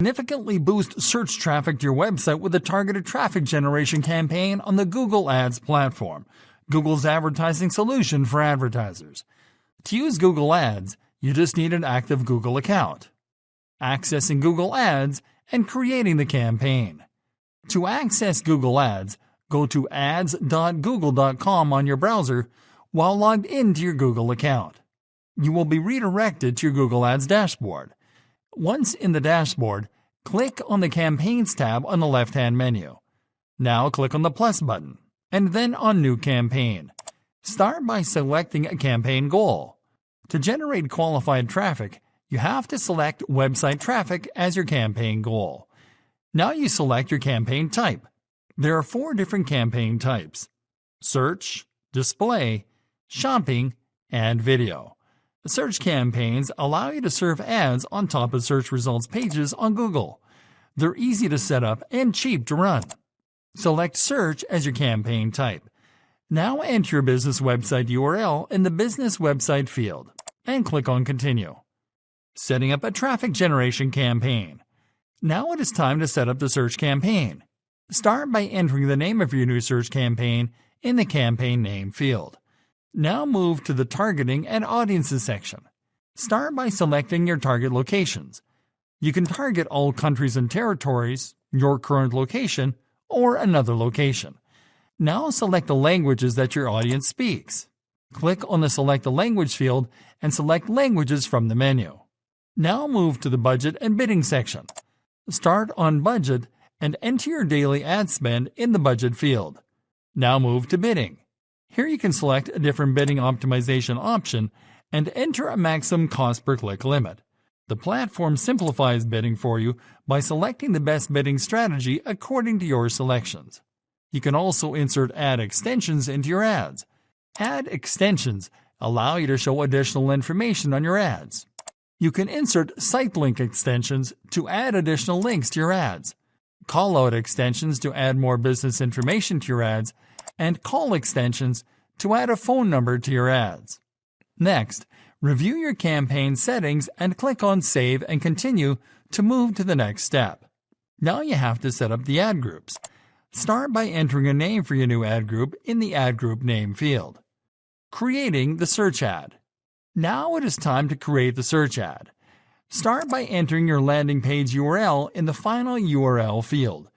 Significantly boost search traffic to your website with a targeted traffic generation campaign on the Google Ads platform, Google's advertising solution for advertisers. To use Google Ads, you just need an active Google account. Accessing Google Ads and creating the campaign. To access Google Ads, go to ads.google.com on your browser while logged into your Google account. You will be redirected to your Google Ads dashboard. Once in the dashboard, click on the Campaigns tab on the left-hand menu. Now click on the plus button, and then on New Campaign. Start by selecting a campaign goal. To generate qualified traffic, you have to select website traffic as your campaign goal. Now you select your campaign type. There are 4 different campaign types: search, display, shopping, and video. Search campaigns allow you to serve ads on top of search results pages on Google. They're easy to set up and cheap to run. Select search as your campaign type. Now enter your business website URL in the business website field and click on continue. Setting up a traffic generation campaign. Now it is time to set up the search campaign. Start by entering the name of your new search campaign in the campaign name field. Now move to the Targeting and Audiences section. Start by selecting your target locations. You can target all countries and territories, your current location, or another location. Now select the languages that your audience speaks. Click on the Select the Language field and select Languages from the menu. Now move to the Budget and Bidding section. Start on Budget and enter your daily ad spend in the Budget field. Now move to Bidding. Here you can select a different bidding optimization option and enter a maximum cost per click limit. The platform simplifies bidding for you by selecting the best bidding strategy according to your selections. You can also insert ad extensions into your ads. Ad extensions allow you to show additional information on your ads. You can insert site link extensions to add additional links to your ads, call-out extensions to add more business information to your ads, and call extensions to add a phone number to your ads. Next, review your campaign settings and click on Save and Continue to move to the next step. Now you have to set up the ad groups. Start by entering a name for your new ad group in the Ad Group Name field. Creating the search ad. Now it is time to create the search ad. Start by entering your landing page URL in the Final URL field.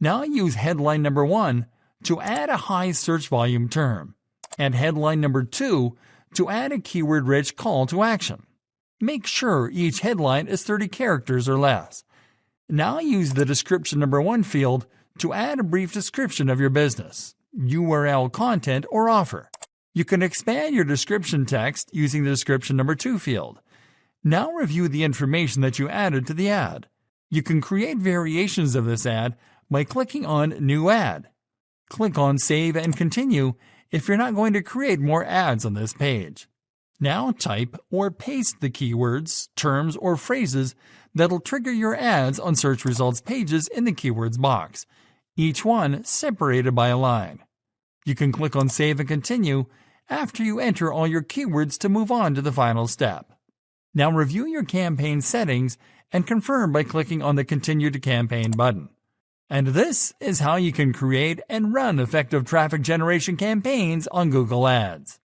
Now use headline number 1 to add a high search volume term, and headline number 2 to add a keyword-rich call to action. Make sure each headline is 30 characters or less. Now use the description number 1 field to add a brief description of your business, URL content, or offer. You can expand your description text using the description number 2 field. Now review the information that you added to the ad. You can create variations of this ad by clicking on New Ad. Click on Save and Continue if you're not going to create more ads on this page. Now type or paste the keywords, terms, or phrases that'll trigger your ads on search results pages in the keywords box, each one separated by a line. You can click on Save and Continue after you enter all your keywords to move on to the final step. Now review your campaign settings and confirm by clicking on the Continue to Campaign button. And this is how you can create and run effective traffic generation campaigns on Google Ads.